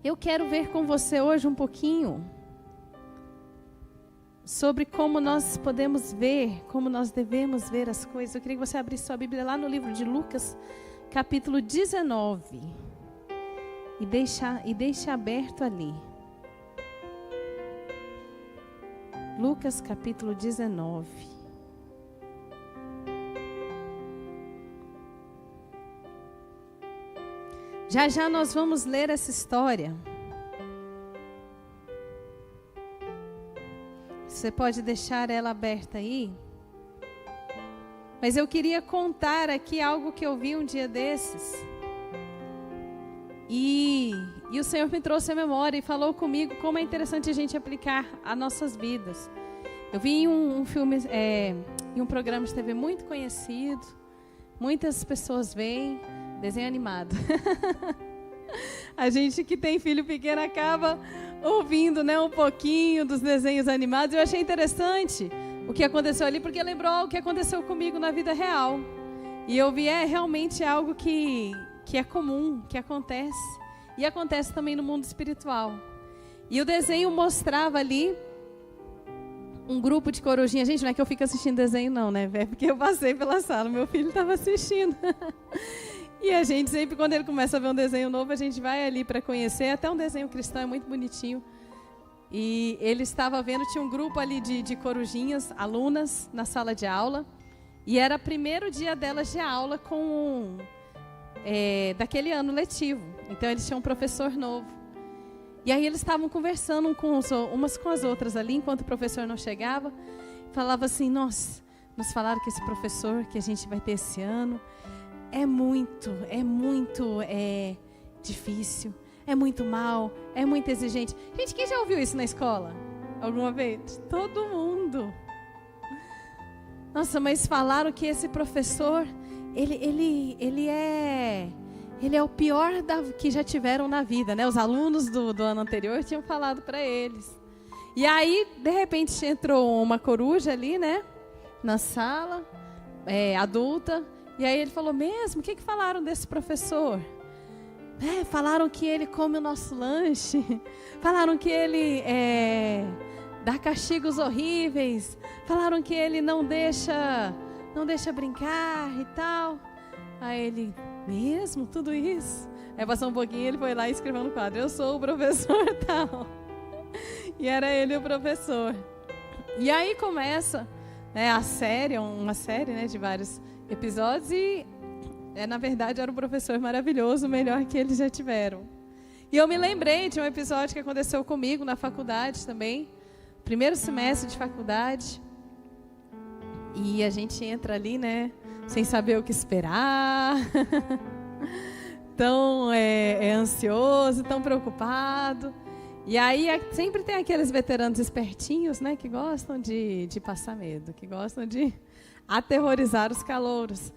Eu quero ver com você hoje um pouquinho sobre como nós podemos ver, como nós devemos ver as coisas. Eu queria que você abrisse sua Bíblia lá no livro de Lucas, capítulo 19. E deixa aberto ali. Lucas, capítulo 19. Já já nós vamos ler essa história. Você pode deixar ela aberta aí. Mas eu queria contar aqui algo que eu vi um dia desses. E o Senhor me trouxe à memória e falou comigo como é interessante a gente aplicar as nossas vidas. Eu vi em um filme, em um programa de TV muito conhecido. Muitas pessoas veem. Desenho animado. A gente que tem filho pequeno acaba ouvindo, né, um pouquinho dos desenhos animados. Eu achei interessante o que aconteceu ali, porque lembrou o que aconteceu comigo na vida real. E eu vi, realmente algo que é comum, que acontece. E acontece também no mundo espiritual. E o desenho mostrava ali um grupo de corujinhas. Gente, não é que eu fico assistindo desenho não, né? É porque eu passei pela sala, meu filho estava assistindo. E a gente sempre, quando ele começa a ver um desenho novo, a gente vai ali para conhecer. Até um desenho cristão, é muito bonitinho. E ele estava vendo, tinha um grupo ali de corujinhas, alunas, na sala de aula. E era o primeiro dia delas de aula daquele ano letivo. Então, eles tinham um professor novo. E aí, eles estavam conversando umas com as outras ali, enquanto o professor não chegava. Falava assim, nossa, nos falaram que esse professor que a gente vai ter esse ano é muito difícil, é muito mal, é muito exigente. Gente, quem já ouviu isso na escola? Alguma vez? Todo mundo. Nossa, mas falaram que esse professor, ele é o pior que já tiveram na vida, né? Os alunos do ano anterior tinham falado para eles. E aí, de repente, entrou uma coruja ali, né? Na sala, adulta. E aí ele falou, mesmo? O que falaram desse professor? Falaram que ele come o nosso lanche. Falaram que ele dá castigos horríveis. Falaram que ele não deixa brincar e tal. Aí ele, mesmo? Tudo isso? Aí passou um pouquinho, ele foi lá e escreveu no quadro, eu sou o professor tal. E era ele o professor. E aí começa a série, uma série, né, de vários episódios, e na verdade era um professor maravilhoso, o melhor que eles já tiveram. E eu me lembrei de um episódio que aconteceu comigo na faculdade também, primeiro semestre de faculdade, e a gente entra ali, né, sem saber o que esperar, tão ansioso, tão preocupado. E aí sempre tem aqueles veteranos espertinhos, né, que gostam de passar medo, que gostam de aterrorizar os calouros.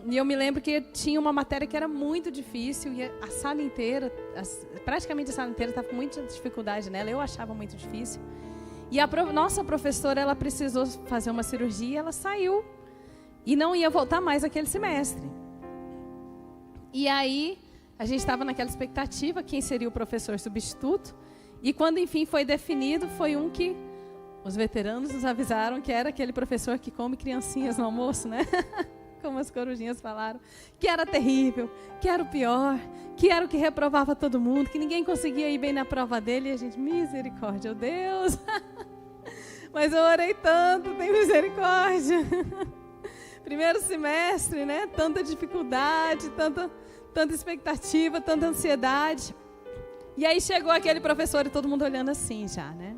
E eu me lembro que tinha uma matéria que era muito difícil e a sala inteira, praticamente a sala inteira estava com muita dificuldade nela, eu achava muito difícil. E a nossa professora, ela precisou fazer uma cirurgia, ela saiu e não ia voltar mais aquele semestre. E aí a gente estava naquela expectativa, quem seria o professor substituto, e quando enfim foi definido, foi um que os veteranos nos avisaram que era aquele professor que come criancinhas no almoço, né? Como as corujinhas falaram, que era terrível, que era o pior, que era o que reprovava todo mundo, que ninguém conseguia ir bem na prova dele, e a gente, misericórdia, oh Deus, mas eu orei tanto, tem misericórdia. Primeiro semestre, né? Tanta dificuldade, tanta expectativa, tanta ansiedade. E aí chegou aquele professor e todo mundo olhando assim já, né?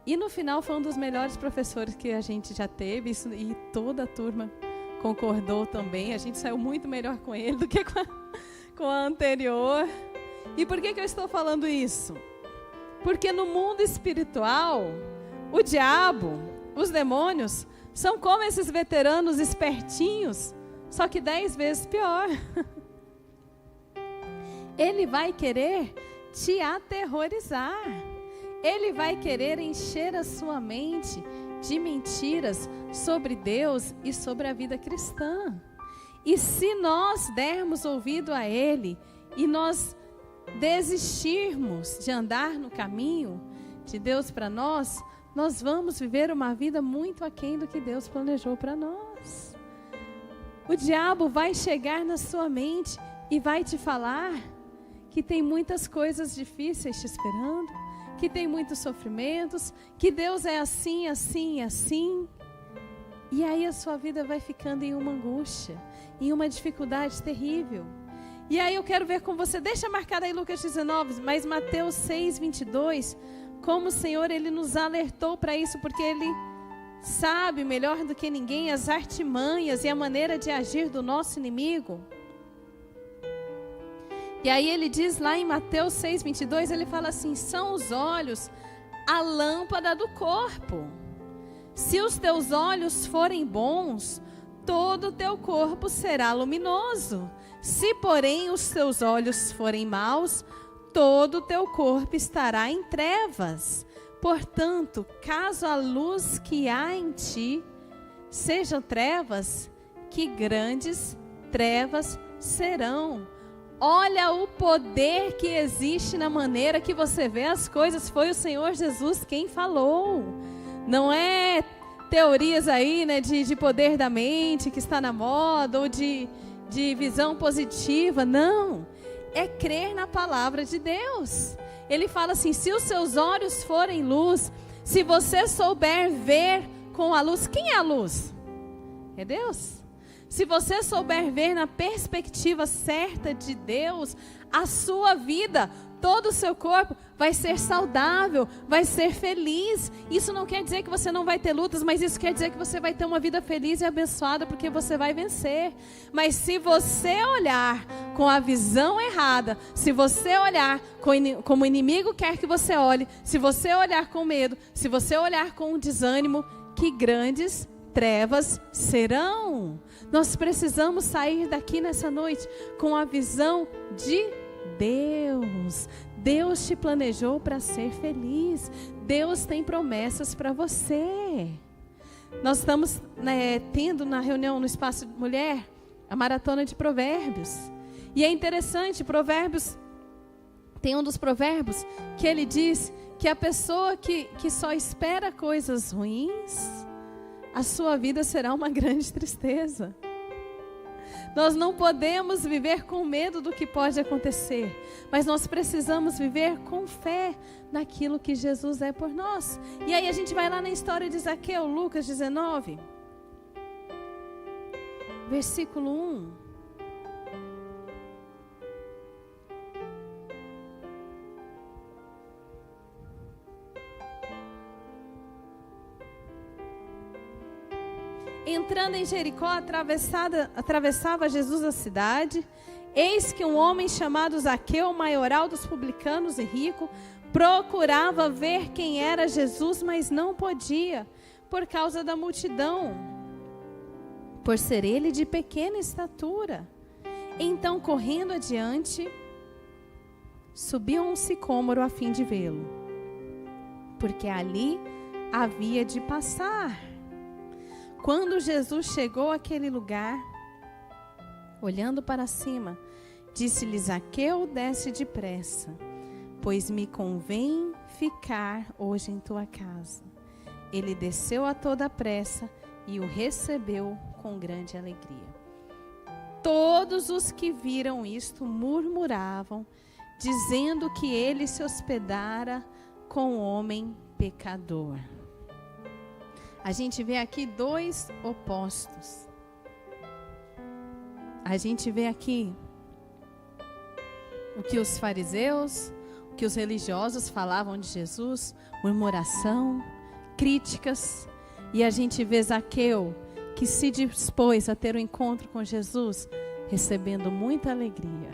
E no final foi um dos melhores professores que a gente já teve, e toda a turma concordou também. A gente saiu muito melhor com ele do que com a anterior. E por que eu estou falando isso? Porque no mundo espiritual, o diabo, os demônios, são como esses veteranos espertinhos, só que 10 vezes pior. Ele vai querer te aterrorizar. Ele vai querer encher a sua mente de mentiras sobre Deus e sobre a vida cristã. E se nós dermos ouvido a Ele e nós desistirmos de andar no caminho de Deus para nós, nós vamos viver uma vida muito aquém do que Deus planejou para nós. O diabo vai chegar na sua mente e vai te falar que tem muitas coisas difíceis te esperando, que tem muitos sofrimentos, que Deus é assim, assim, assim. E aí a sua vida vai ficando em uma angústia, em uma dificuldade terrível. E aí eu quero ver com você, deixa marcado aí Lucas 19, mas Mateus 6, 22, como o Senhor, Ele nos alertou para isso, porque Ele sabe melhor do que ninguém as artimanhas e a maneira de agir do nosso inimigo. E aí Ele diz lá em Mateus 6, 22, Ele fala assim, são os olhos a lâmpada do corpo. Se os teus olhos forem bons, todo o teu corpo será luminoso. Se, porém, os teus olhos forem maus, todo o teu corpo estará em trevas. Portanto, caso a luz que há em ti sejam trevas, que grandes trevas serão. Olha o poder que existe na maneira que você vê as coisas. Foi o Senhor Jesus quem falou. Não é teorias aí, né, de poder da mente que está na moda ou de visão positiva. Não. É crer na palavra de Deus. Ele fala assim, se os seus olhos forem luz, se você souber ver com a luz, quem é a luz? É Deus. Se você souber ver na perspectiva certa de Deus, a sua vida, todo o seu corpo vai ser saudável, vai ser feliz. Isso não quer dizer que você não vai ter lutas, mas isso quer dizer que você vai ter uma vida feliz e abençoada, porque você vai vencer. Mas se você olhar com a visão errada, se você olhar como o inimigo quer que você olhe, se você olhar com medo, se você olhar com desânimo, que grandes trevas serão. Nós precisamos sair daqui nessa noite com a visão de Deus. Deus te planejou para ser feliz. Deus tem promessas para você. Nós estamos tendo na reunião no Espaço Mulher a maratona de provérbios. E é interessante, Provérbios, tem um dos provérbios que ele diz que a pessoa que só espera coisas ruins, a sua vida será uma grande tristeza. Nós não podemos viver com medo do que pode acontecer, mas nós precisamos viver com fé naquilo que Jesus é por nós. E aí a gente vai lá na história de Zaqueu, Lucas 19, versículo 1. Entrando em Jericó, atravessava Jesus a cidade. Eis que um homem chamado Zaqueu, maioral dos publicanos e rico, procurava ver quem era Jesus, mas não podia, por causa da multidão, por ser ele de pequena estatura. Então, correndo adiante, subiu a um sicômoro a fim de vê-lo, porque ali havia de passar. Quando Jesus chegou àquele lugar, olhando para cima, disse-lhe: Zaqueu, desce depressa, pois me convém ficar hoje em tua casa. Ele desceu a toda pressa e o recebeu com grande alegria. Todos os que viram isto murmuravam, dizendo que ele se hospedara com homem pecador. A gente vê aqui dois opostos. A gente vê aqui o que os fariseus, o que os religiosos falavam de Jesus, murmuração, críticas. E a gente vê Zaqueu, que se dispôs a ter um encontro com Jesus, recebendo muita alegria.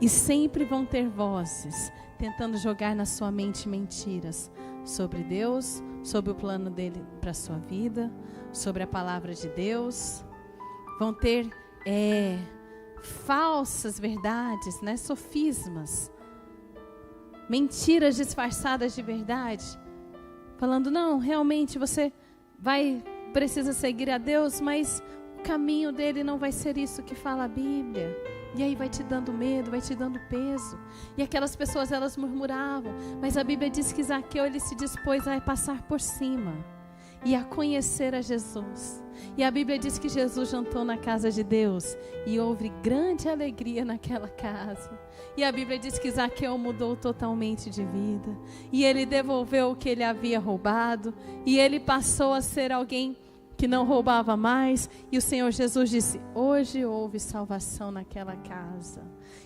E sempre vão ter vozes tentando jogar na sua mente mentiras sobre Deus, sobre o plano dele para a sua vida, sobre a palavra de Deus. Vão ter falsas verdades, né? Sofismas, mentiras disfarçadas de verdade, falando, não, realmente você precisa seguir a Deus, mas o caminho dele não vai ser isso que fala a Bíblia. E aí vai te dando medo, vai te dando peso. E aquelas pessoas, elas murmuravam. Mas a Bíblia diz que Zaqueu, ele se dispôs a passar por cima e a conhecer a Jesus. E a Bíblia diz que Jesus jantou na casa de Deus e houve grande alegria naquela casa. E a Bíblia diz que Zaqueu mudou totalmente de vida. E ele devolveu o que ele havia roubado. E ele passou a ser alguém que não roubava mais. E o Senhor Jesus disse: hoje houve salvação naquela casa.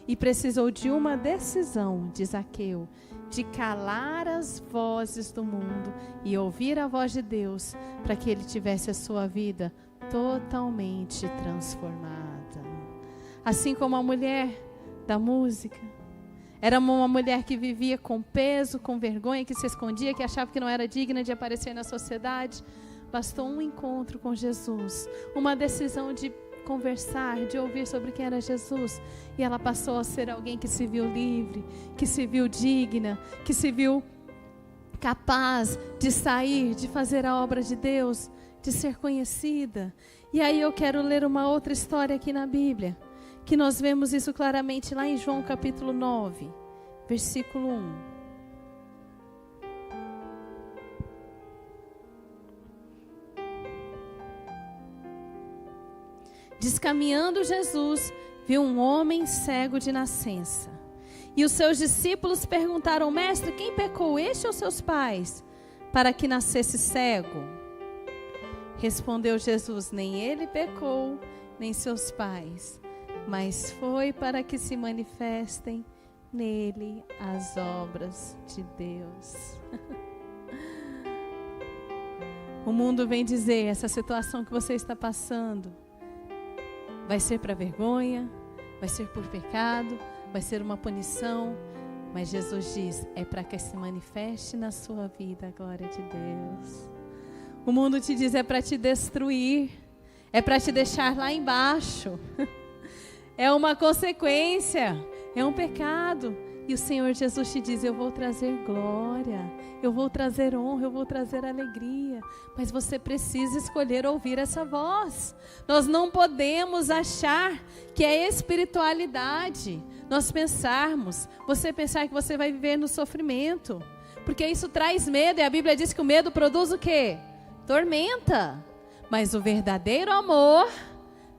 E precisou de uma decisão de Zaqueu, de calar as vozes do mundo e ouvir a voz de Deus, para que ele tivesse a sua vida totalmente transformada. Assim como a mulher da música, era uma mulher que vivia com peso, com vergonha, que se escondia, que achava que não era digna de aparecer na sociedade. Bastou um encontro com Jesus, uma decisão de conversar, de ouvir sobre quem era Jesus, e ela passou a ser alguém que se viu livre, que se viu digna, que se viu capaz de sair, de fazer a obra de Deus, de ser conhecida. E aí eu quero ler uma outra história aqui na Bíblia, que nós vemos isso claramente lá em João capítulo 9, versículo 1. Descaminhando Jesus, viu um homem cego de nascença. E os seus discípulos perguntaram: mestre, quem pecou, este ou seus pais, para que nascesse cego? Respondeu Jesus: nem ele pecou, nem seus pais, mas foi para que se manifestem nele as obras de Deus. O mundo vem dizer: essa situação que você está passando vai ser para vergonha, vai ser por pecado, vai ser uma punição. Mas Jesus diz: é para que se manifeste na sua vida a glória de Deus. O mundo te diz: é para te destruir, é para te deixar lá embaixo. É uma consequência, é um pecado. E o Senhor Jesus te diz: eu vou trazer glória, eu vou trazer honra, eu vou trazer alegria. Mas você precisa escolher ouvir essa voz. Nós não podemos achar que é espiritualidade nós pensarmos, você pensar que você vai viver no sofrimento. Porque isso traz medo, e a Bíblia diz que o medo produz o quê? Tormenta. Mas o verdadeiro amor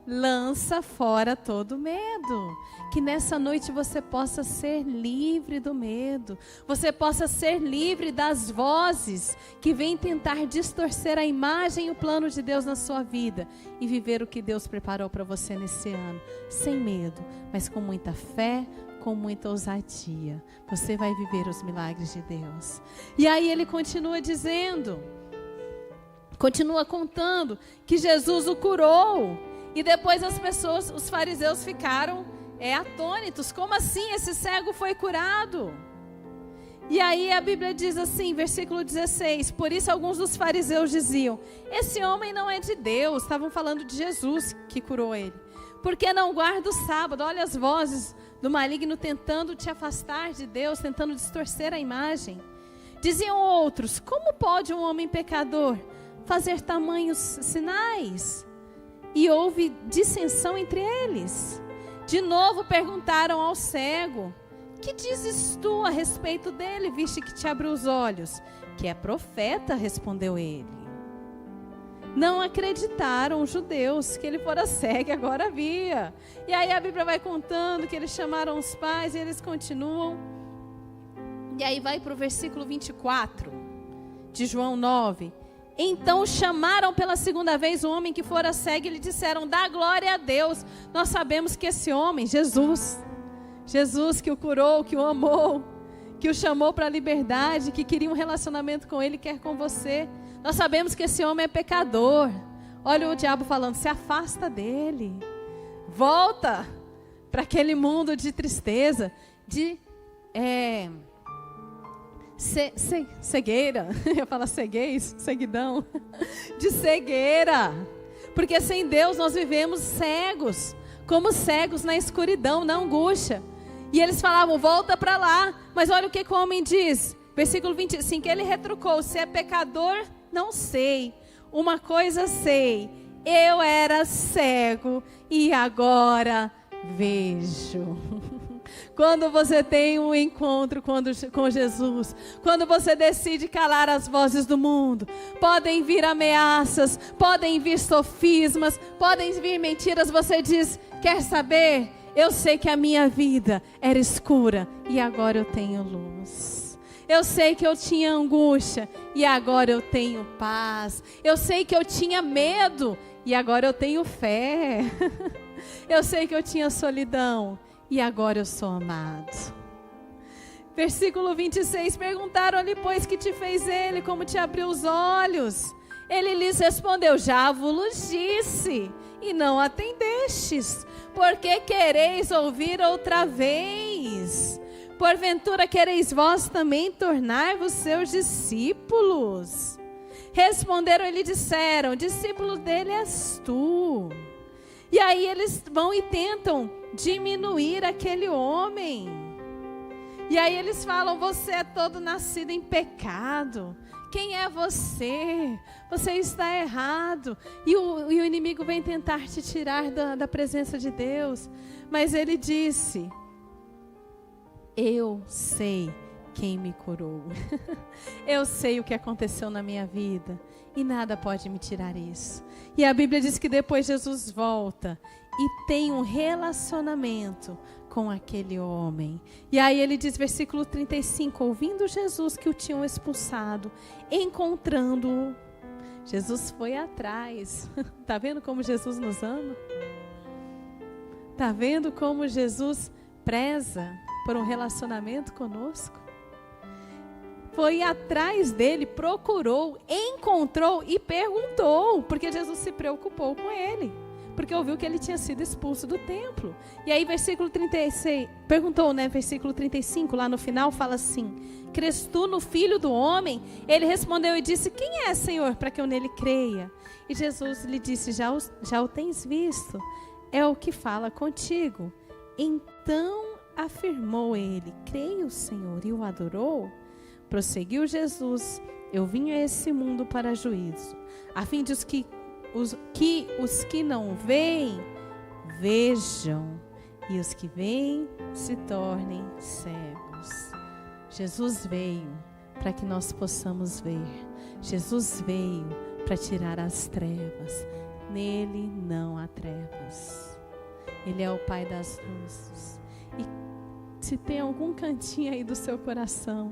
lança fora todo medo. Que nessa noite você possa ser livre do medo. Você possa ser livre das vozes que vêm tentar distorcer a imagem e o plano de Deus na sua vida. E viver o que Deus preparou para você nesse ano. Sem medo, mas com muita fé, com muita ousadia. Você vai viver os milagres de Deus. E aí ele continua dizendo, continua contando que Jesus o curou. E depois as pessoas, os fariseus ficaram atônitos. Como assim? Esse cego foi curado? E aí a Bíblia diz assim, versículo 16: por isso alguns dos fariseus diziam: esse homem não é de Deus. Estavam falando de Jesus que curou ele. Porque não guarda o sábado? Olha as vozes do maligno tentando te afastar de Deus, tentando distorcer a imagem. Diziam outros: como pode um homem pecador fazer tamanhos sinais? E houve dissensão entre eles. De novo perguntaram ao cego: que dizes tu a respeito dele, visto que te abriu os olhos? Que é profeta, respondeu ele. Não acreditaram os judeus que ele fora cego e agora via. E aí a Bíblia vai contando que eles chamaram os pais e eles continuam. E aí vai para o versículo 24 de João 9. Então chamaram pela segunda vez o homem que fora cego e lhe disseram: dá glória a Deus. Nós sabemos que esse homem, Jesus que o curou, que o amou, que o chamou para a liberdade, que queria um relacionamento com ele, quer com você. Nós sabemos que esse homem é pecador. Olha o diabo falando: se afasta dele. Volta para aquele mundo de tristeza, de cegueira. Eu falo ceguez, seguidão. De cegueira. Porque sem Deus nós vivemos cegos, como cegos na escuridão, na angústia. E eles falavam: volta para lá. Mas olha o que o homem diz. Versículo 25, que ele retrucou: se é pecador, não sei. Uma coisa sei, eu era cego e agora vejo. Quando você tem um encontro com Jesus, quando você decide calar as vozes do mundo, podem vir ameaças, podem vir sofismas, podem vir mentiras, você diz, quer saber? Eu sei que a minha vida era escura e agora eu tenho luz. Eu sei que eu tinha angústia e agora eu tenho paz. Eu sei que eu tinha medo e agora eu tenho fé. Eu sei que eu tinha solidão e agora eu sou amado. Versículo 26, perguntaram-lhe, pois, que te fez ele, como te abriu os olhos? Ele lhes respondeu, já vos disse, e não atendestes. Por que quereis ouvir outra vez? Porventura quereis vós também tornar-vos seus discípulos? Responderam e lhe disseram, discípulo dele és tu. E aí eles vão e tentam diminuir aquele homem. E aí eles falam, você é todo nascido em pecado. Quem é você? Você está errado. E o inimigo vem tentar te tirar da presença de Deus. Mas ele disse, eu sei quem me curou. Eu sei o que aconteceu na minha vida. E nada pode me tirar isso. E a Bíblia diz que depois Jesus volta e tem um relacionamento com aquele homem. E aí ele diz, versículo 35, ouvindo Jesus que o tinham expulsado, encontrando-o, Jesus foi atrás. Está vendo como Jesus nos ama? Está vendo como Jesus preza por um relacionamento conosco? Foi atrás dele, procurou, encontrou e perguntou, porque Jesus se preocupou com ele, porque ouviu que ele tinha sido expulso do templo. E aí versículo 36, perguntou, versículo 35, lá no final fala assim, crês tu no Filho do Homem? Ele respondeu e disse, quem é, Senhor, para que eu nele creia? E Jesus lhe disse, já o tens visto, é o que fala contigo. Então afirmou ele, creio, Senhor, e o adorou. Prosseguiu Jesus, eu vim a esse mundo para juízo, a fim de os que não veem, vejam, e os que veem se tornem cegos. Jesus veio para que nós possamos ver. Jesus veio para tirar as trevas. Nele não há trevas. Ele é o Pai das luzes. E se tem algum cantinho aí do seu coração,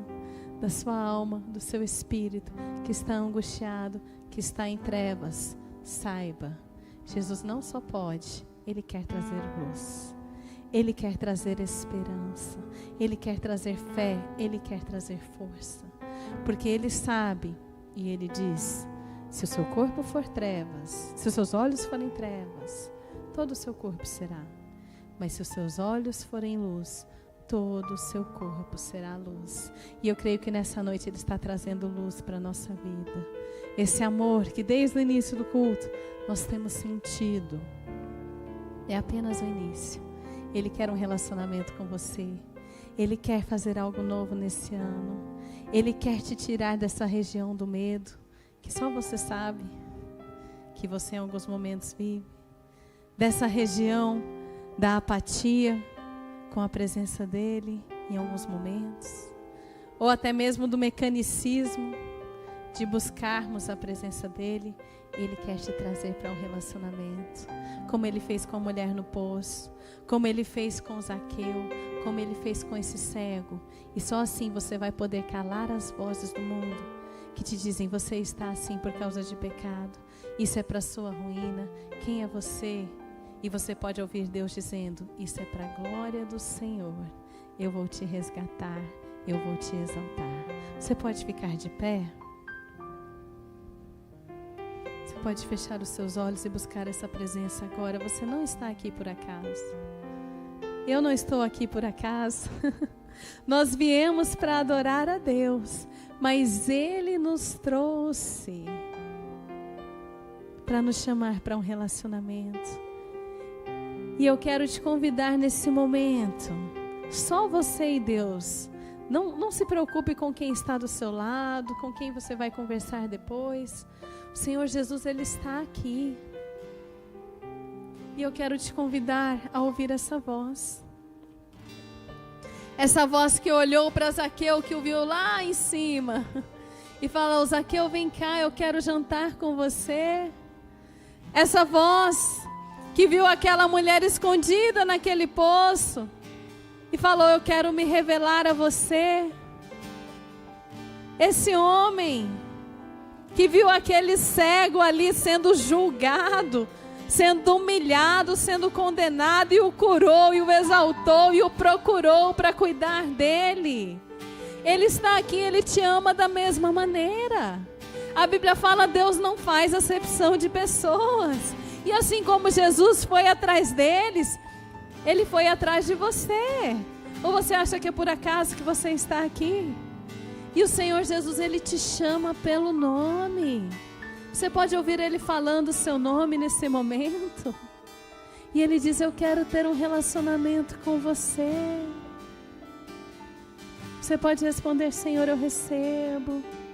da sua alma, do seu espírito, que está angustiado, que está em trevas, saiba, Jesus não só pode, Ele quer trazer luz, Ele quer trazer esperança, Ele quer trazer fé, Ele quer trazer força, porque Ele sabe, e Ele diz, se o seu corpo for trevas, se os seus olhos forem trevas, todo o seu corpo será, mas se os seus olhos forem luz, todo o seu corpo será luz. E eu creio que nessa noite Ele está trazendo luz para a nossa vida. Esse amor que desde o início do culto nós temos sentido é apenas o início. Ele quer um relacionamento com você. Ele quer fazer algo novo nesse ano. Ele quer te tirar dessa região do medo, que só você sabe, que você em alguns momentos vive. Dessa região da apatia, com a presença dele em alguns momentos, ou até mesmo do mecanicismo de buscarmos a presença dele. Ele quer te trazer para um relacionamento, como ele fez com a mulher no poço, como ele fez com Zaqueu, como ele fez com esse cego. E só assim você vai poder calar as vozes do mundo que te dizem, você está assim por causa de pecado, isso é para a sua ruína, quem é você? E você pode ouvir Deus dizendo, isso é para a glória do Senhor. Eu vou te resgatar, eu vou te exaltar. Você pode ficar de pé? Você pode fechar os seus olhos e buscar essa presença agora. Você não está aqui por acaso. Eu não estou aqui por acaso. Nós viemos para adorar a Deus, mas Ele nos trouxe para nos chamar para um relacionamento. E eu quero te convidar nesse momento, só você e Deus. Não se preocupe com quem está do seu lado, com quem você vai conversar depois. O Senhor Jesus, Ele está aqui. E eu quero te convidar a ouvir essa voz. Essa voz que olhou para Zaqueu, que o viu lá em cima. E falou: Zaqueu, vem cá, eu quero jantar com você. Essa voz que viu aquela mulher escondida naquele poço. E falou: eu quero me revelar a você. Esse homem que viu aquele cego ali sendo julgado, sendo humilhado, sendo condenado, e o curou, e o exaltou, e o procurou para cuidar dele. Ele está aqui, ele te ama da mesma maneira. A Bíblia fala: Deus não faz acepção de pessoas. E assim como Jesus foi atrás deles, Ele foi atrás de você. Ou você acha que é por acaso que você está aqui? E o Senhor Jesus, Ele te chama pelo nome. Você pode ouvir Ele falando o seu nome nesse momento. E Ele diz: eu quero ter um relacionamento com você. Você pode responder: Senhor, eu recebo.